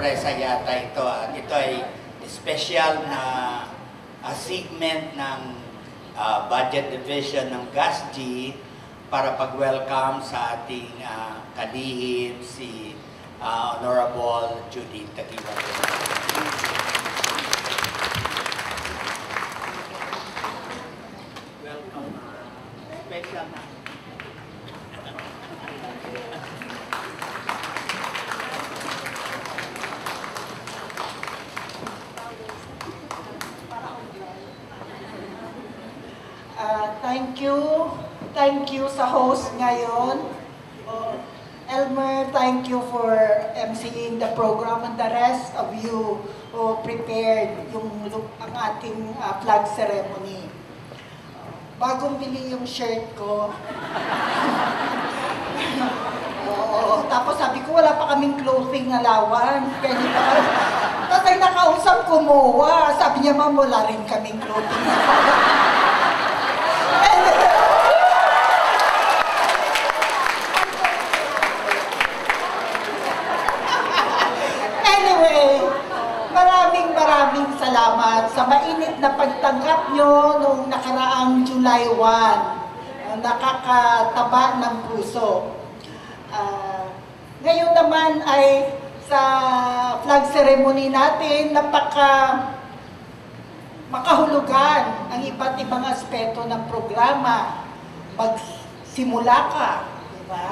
sorpresa yata ito. Ito ay special na segment ng budget division ng GASG para pag-welcome sa ating kalihim si Honorable Judith Taquiba. Welcome. Special na. Thank you sa host ngayon. Elmer, thank you for emceeing the program, and the rest of you who prepared ang ating flag ceremony. Bagong bili yung shirt ko. Oo, tapos sabi ko wala pa kaming clothing allowance. Tapos ay nakausap ko MOA. Sabi niya, ma'am, wala rin kaming clothing allowance. Maraming salamat sa mainit na pagtanggap nyo noong nakaraang July 1. Nakakataba ng puso. Ngayon naman ay sa flag ceremony natin, makahulugan ang iba't ibang aspeto ng programa. Magsimula ka, diba?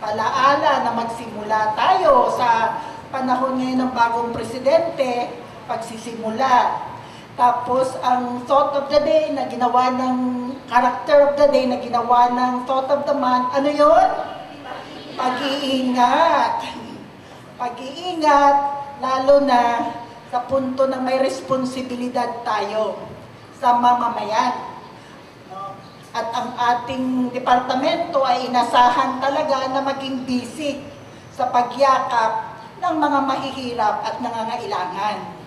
Palaala na magsimula tayo sa panahon ngayon ng bagong presidente, pagsisimula. Tapos ang thought of the day na ginawa ng character of the day na ginawa ng thought of the month, ano yun? Pag-iingat. Pag-iingat, lalo na sa punto na may responsibilidad tayo sa mamamayan. At ang ating departamento ay inasahan talaga na maging busy sa pagyakap ng mga mahihirap at nangangailangan.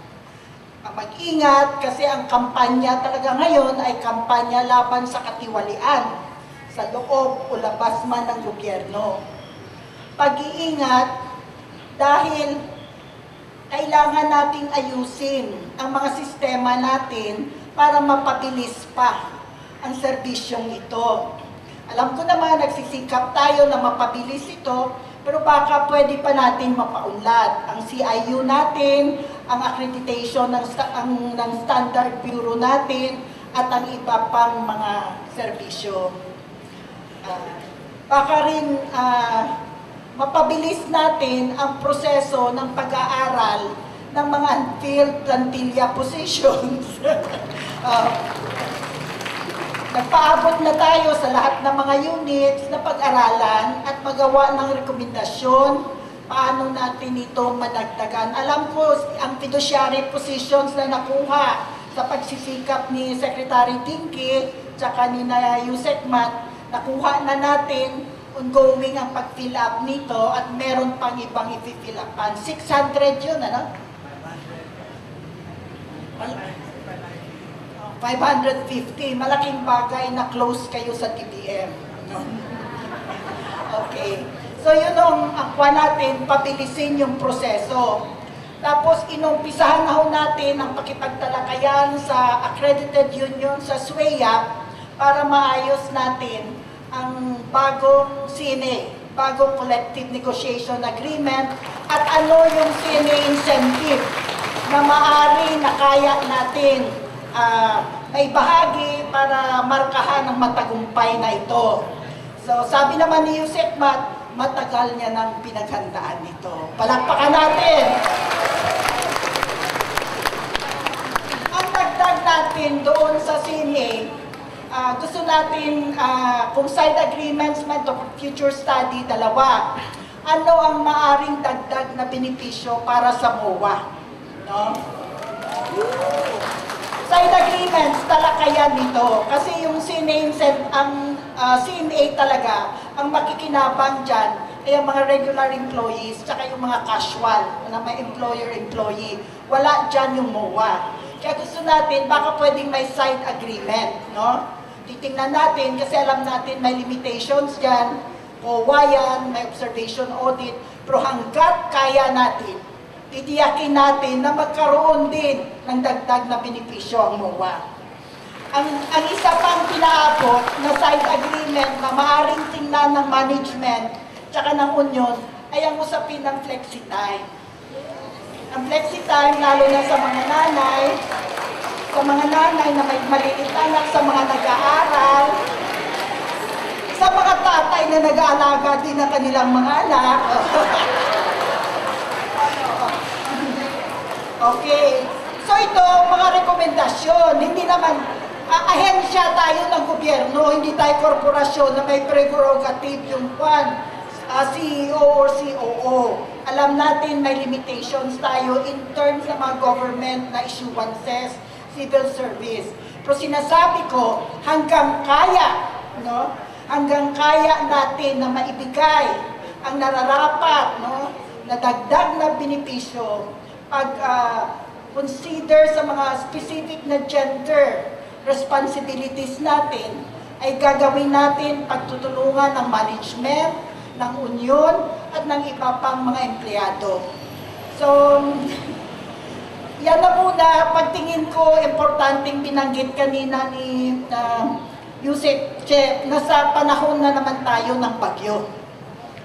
Mag-ingat kasi ang kampanya talaga ngayon ay kampanya laban sa katiwalian sa loob o labas man ng gobyerno. Pag-iingat dahil kailangan nating ayusin ang mga sistema natin para mapabilis pa ang serbisyong ito. Alam ko naman, nagsisikap tayo na mapabilis ito, pero baka pwede pa natin mapaunlad. Ang CIU natin, ang accreditation ng Standard Bureau natin, at ang iba pang mga serbisyo. Baka rin mapabilis natin ang proseso ng pag-aaral ng mga unfilled plantilla positions. Nagpaabot na tayo sa lahat ng mga units na pag-aralan at magawa ng rekomendasyon paano natin ito madagdagan. Alam ko, ang fiduciary positions na nakuha sa pagsisikap ni Secretary Dinky tsaka ni Yusek Mat, nakuha na natin, ongoing ang pag-fill up nito at meron pang ibang i-fill upan. 600 yun, ano? 550. Malaking bagay na close kayo sa TBM. Okay. So yun ang akwa natin, pabilisin yung proseso. Tapos inumpisahan na ho natin ang pakipagtalakayan sa accredited union sa SWEAP para maayos natin ang bagong CNA, bagong Collective Negotiation Agreement, at ano yung CNA incentive na maaari na kaya natin may bahagi para markahan ang matagumpay na ito. So sabi naman ni Yusek Mat, matagal niya nang pinaghandaan nito. Palakpakan natin! Ang dagdag natin doon sa CNA, gusto natin, kung side agreements man to future study, dalawa. Ano ang maaring dagdag na benepisyo para sa MOA? No? Side agreements, talakayan nito. Kasi yung CNA, ang CNA talaga, ang makikinabang dyan ay ang mga regular employees, tsaka yung mga casual, na may employer-employee. Wala dyan yung MOA. Kaya gusto natin, baka pwedeng may side agreement, no? Titingnan natin, kasi alam natin may limitations dyan, OWA yan, may observation audit, pero hanggat kaya natin, titiyakin natin na magkaroon din ng dagdag na benepisyo ang MOA. Ang isa pang pinaabot na side agreement na maaaring tingnan ng management tsaka ng union ay ang usapin ng flexi time. Ang flexi time, lalo na sa mga nanay na may maliit anak, sa mga nag-aaral, sa mga tatay na nag-aalaga din ng kanilang mga anak. Okay. So ito, mga rekomendasyon, hindi naman, ahensya tayo ng gobyerno, hindi tayo korporasyon na may prerogative yung CEO or COO. Alam natin may limitations tayo in terms ng mga government na issuances, civil service. Pero sinasabi ko, hanggang kaya, no? Hanggang kaya natin na maibigay ang nararapat, no? Na dagdag na benepisyo consider sa mga specific na gender responsibilities natin, ay gagawin natin pagtutulungan ng management, ng union, at ng iba pang mga empleyado. So, yan na muna, pagtingin ko, importanteng binanggit kanina ni Yusek Che, nasa panahon na naman tayo ng bagyo.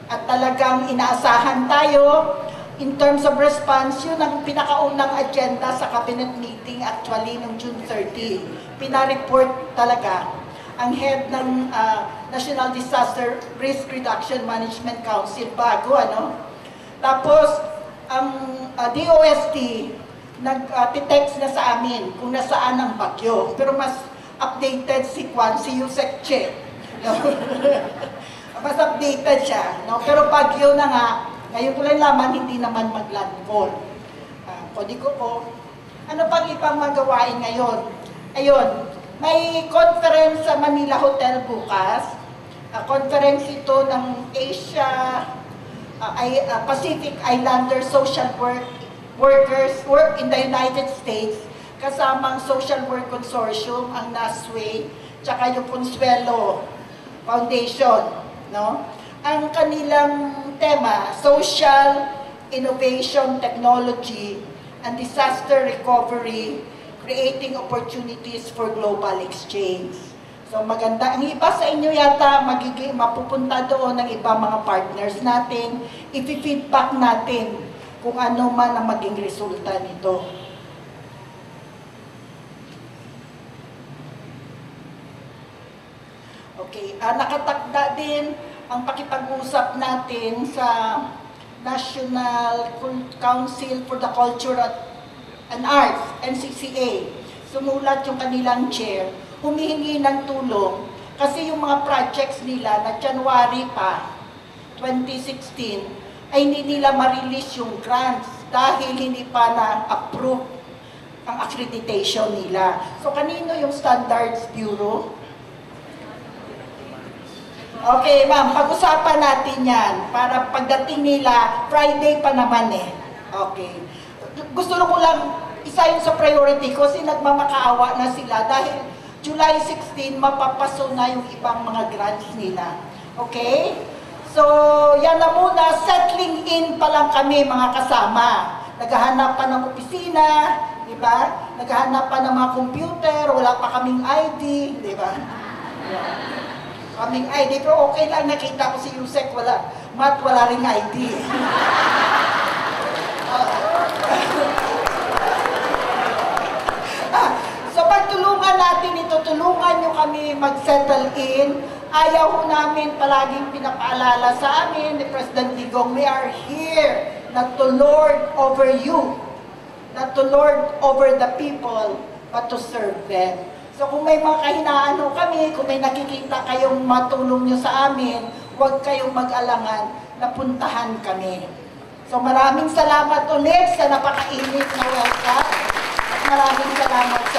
At talagang inaasahan tayo, in terms of response, yun ang pinakaunang agenda sa cabinet meeting actually noong June 30. Pinareport talaga ang head ng National Disaster Risk Reduction Management Council bago, ano? Tapos, ang DOST nag-text na sa amin kung nasaan ang bagyo. Pero mas updated si Yusek Che. No? Mas updated siya. No? Pero bagyo na nga, ngayon ko lang laman, hindi naman mag-landfall. Kodi ko po, ano pang ibang magawain ngayon? Ayun, may conference sa Manila Hotel bukas. Conference ito ng Pacific Islander Social Workers Work in the United States, kasamang Social Work Consortium, ang NASWay, tsaka yung Consuelo Foundation, no? Ang kanilang tema, Social Innovation Technology and Disaster Recovery, Creating Opportunities for Global Exchange. So maganda. Ang iba sa inyo yata mapupunta doon ng iba mga partners natin. I-feedback natin kung ano man ang maging resulta nito. Okay, nakatakda din ang pakipag-usap natin sa National Council for the Culture and Arts, NCCA. Sumulat yung kanilang chair, humihingi ng tulong kasi yung mga projects nila na January pa, 2016, ay hindi nila ma-release yung grants dahil hindi pa na-approve ang accreditation nila. So kanino yung Standards Bureau? Okay, ma'am, pag-usapan natin yan para pagdating nila, Friday pa naman eh. Okay. Gusto ko lang isa yun sa priority ko kasi nagmamakaawa na sila dahil July 16, mapapaso na yung ibang mga grants nila. Okay? So, yan na muna. Settling in pa lang kami, mga kasama. Naghahanap pa ng opisina, di ba? Naghahanap pa ng mga computer, wala pa kaming ID, di ba? Kaming ID, pero okay lang, nakita ko si Yusek, wala ring ID. So pagtulungan natin ito, tulungan nyo kami mag-settle in. Ayaw ko namin palaging pinapaalala sa amin ni President Digong, we are here not to lord over you, not to lord over the people, but to serve them. So kung may mga kahinaan kami, kung may nakikita kayong matulong nyo sa amin, huwag kayong mag-alangan na puntahan kami. So maraming salamat ulit sa napakainit na welcome. At maraming salamat sa